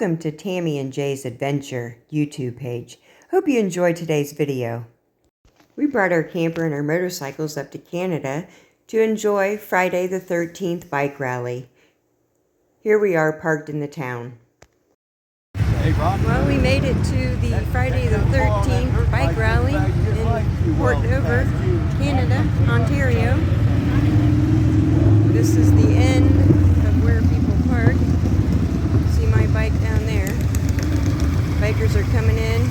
Welcome to Tammy and Jay's Adventure YouTube page. Hope you enjoyed today's video. We brought our camper and our motorcycles up to Canada to enjoy Friday the 13th bike rally. Here we are parked in the town. Well, we made it to the Friday the 13th bike rally in Port Dover, Canada, Ontario. This is the end of where people park. See my bike down there. Bikers are coming in.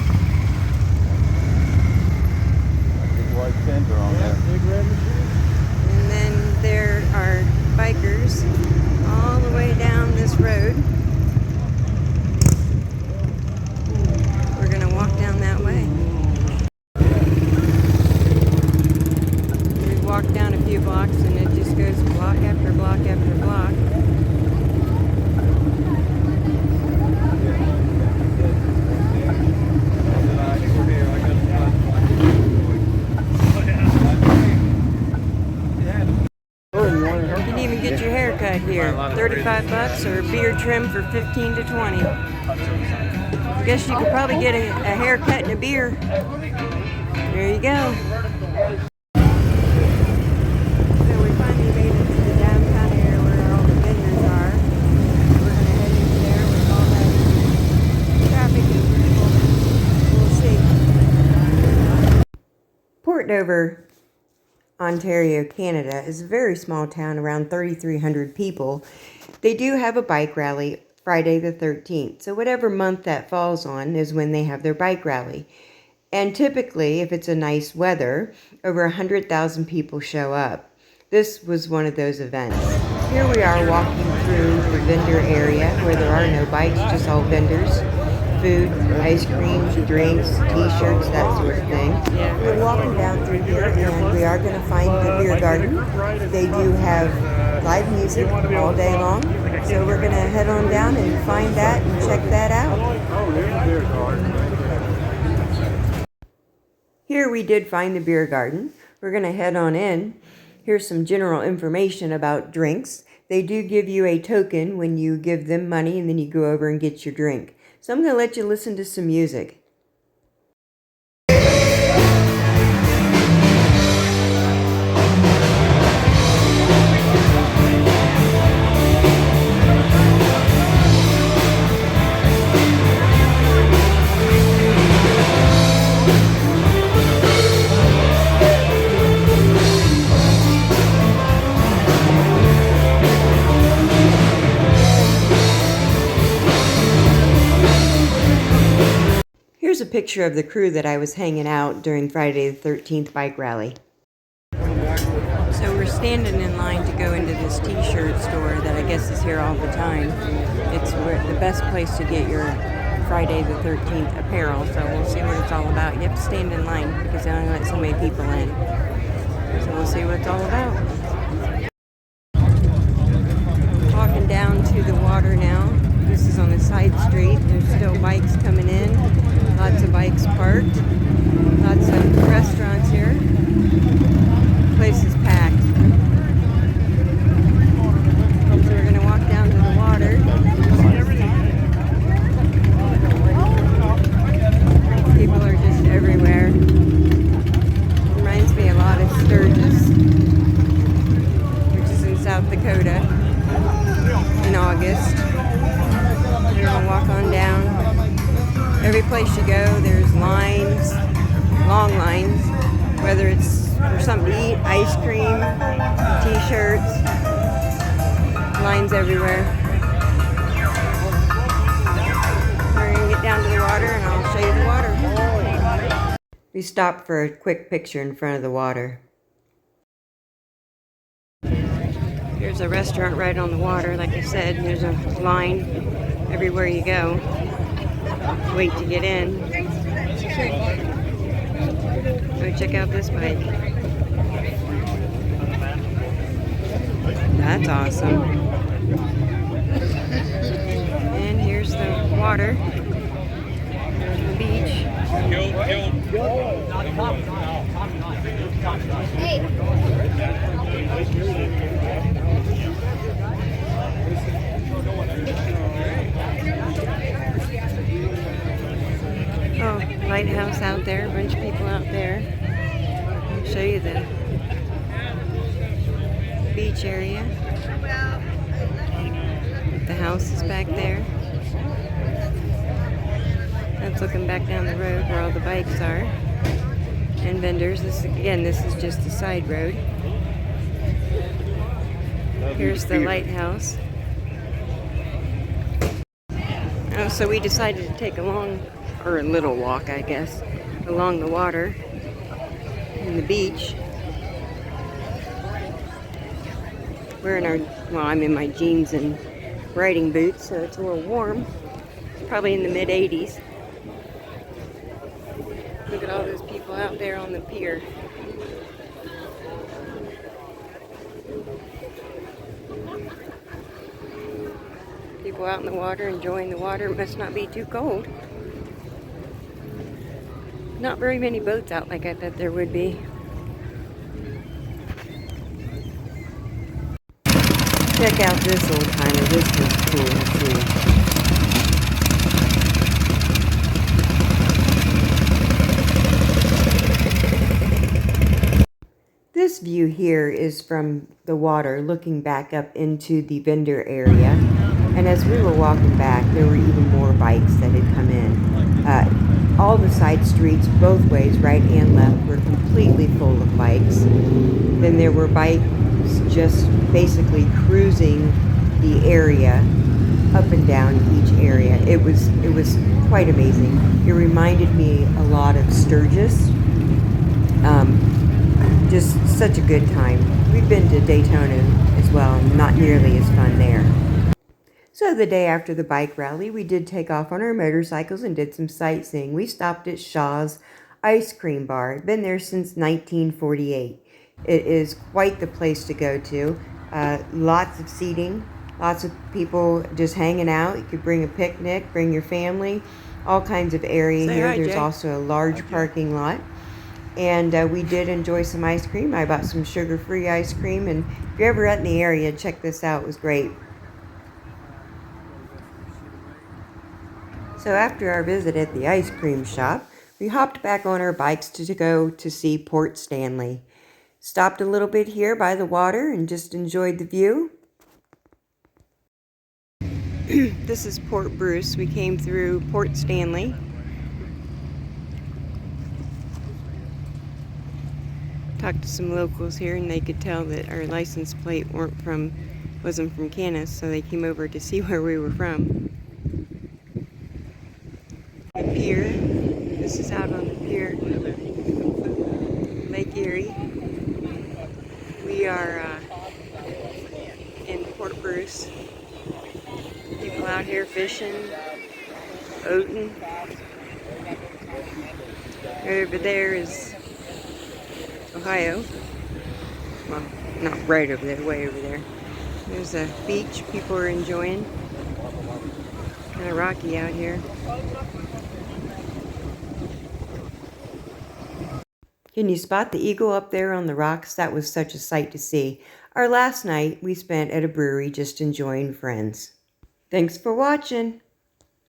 Big white fender on there. And then there are bikers all the way down this road. We're going to walk down that way. We walk down a few blocks and it just goes block after block after block. You can even get your hair cut here. 35 bucks or beard trim for 15 to 20. I guess you could probably get a haircut and a beer. There you go. So we finally made it to the downtown area where all the vendors are. We're going to head into there with all that traffic and people. We'll see. Port Dover, Ontario, Canada is a very small town, around 3,300 people. They do have a bike rally Friday the 13th. So whatever month that falls on is when they have their bike rally. And typically, if it's a nice weather, over 100,000 people show up. This was one of those events. Here we are walking through the vendor area where there are no bikes, just all vendors. Food, ice cream, drinks, t-shirts, that sort of thing. We're walking down through here and we are going to find the beer garden. They do have live music all day long. So we're going to head on down and find that and check that out. Here we did find the beer garden. We're going to head on in. Here's some general information about drinks. They do give you a token when you give them money and then you go over and get your drink. So I'm going to let you listen to some music. Here's a picture of the crew that I was hanging out during Friday the 13th bike rally. So we're standing in line to go into this t-shirt store that I guess is here all the time. It's the best place to get your Friday the 13th apparel, so we'll see what it's all about. You have to stand in line because they only let so many people in. So we'll see what it's all about. Walking down to the water now. This is on the side street. There's still bikes coming in. Lots of bikes parked. Lots of restaurants here. The place is packed. So we're going to walk down to the water. People are just everywhere. Reminds me a lot of Sturgis, which is in South Dakota in August. We're going to walk on down. Every place you go, there's lines, long lines, whether it's for something to eat, ice cream, t-shirts, lines everywhere. We're going to get down to the water and I'll show you the water. We stopped for a quick picture in front of the water. There's a restaurant right on the water, like I said. There's a line everywhere you go. Wait to get in. Go check out this bike. That's awesome. And here's the water. There's the beach. Hey. beach area. The house is back there. That's looking back down the road where all the bikes are. And vendors. This is just a side road. Here's the lighthouse. Oh, so we decided to take a little walk, I guess, along the water and the beach. I'm in my jeans and riding boots, so it's a little warm. It's probably in the mid-80s. Look at all those people out there on the pier. People out in the water, enjoying the water. It must not be too cold. Not very many boats out like I thought there would be. Check out this old timer. This was cool too. This view here is from the water looking back up into the vendor area. And as we were walking back, there were even more bikes that had come in. All the side streets, both ways, right and left, were completely full of bikes. Then there were bikes just basically cruising the area, up and down each area. It was quite amazing. It reminded me a lot of Sturgis. Just such a good time. We've been to Daytona as well, not nearly as fun there. So the day after the bike rally, we did take off on our motorcycles and did some sightseeing. We stopped at Shaw's Ice Cream Bar. Been there since 1948. It is quite the place to go to. Lots of seating, lots of people just hanging out. You could bring a picnic, bring your family, all kinds of area here. There's also a large parking lot. And we did enjoy some ice cream. I bought some sugar-free ice cream. And if you're ever out in the area, check this out. It was great. So after our visit at the ice cream shop, we hopped back on our bikes to go to see Port Stanley. Stopped a little bit here by the water and just enjoyed the view. This is Port Bruce. We came through Port Stanley. Talked to some locals here and they could tell that our license plate wasn't from Canis, so they came over to see where we were from. The pier. This is out on the pier. Lake Erie. We are in Port Bruce. People out here fishing, boating. Over there is Ohio. Well, not right over there, way over there. There's a beach people are enjoying. Kind of rocky out here. Can you spot the eagle up there on the rocks? That was such a sight to see. Our last night we spent at a brewery just enjoying friends. Thanks for watching.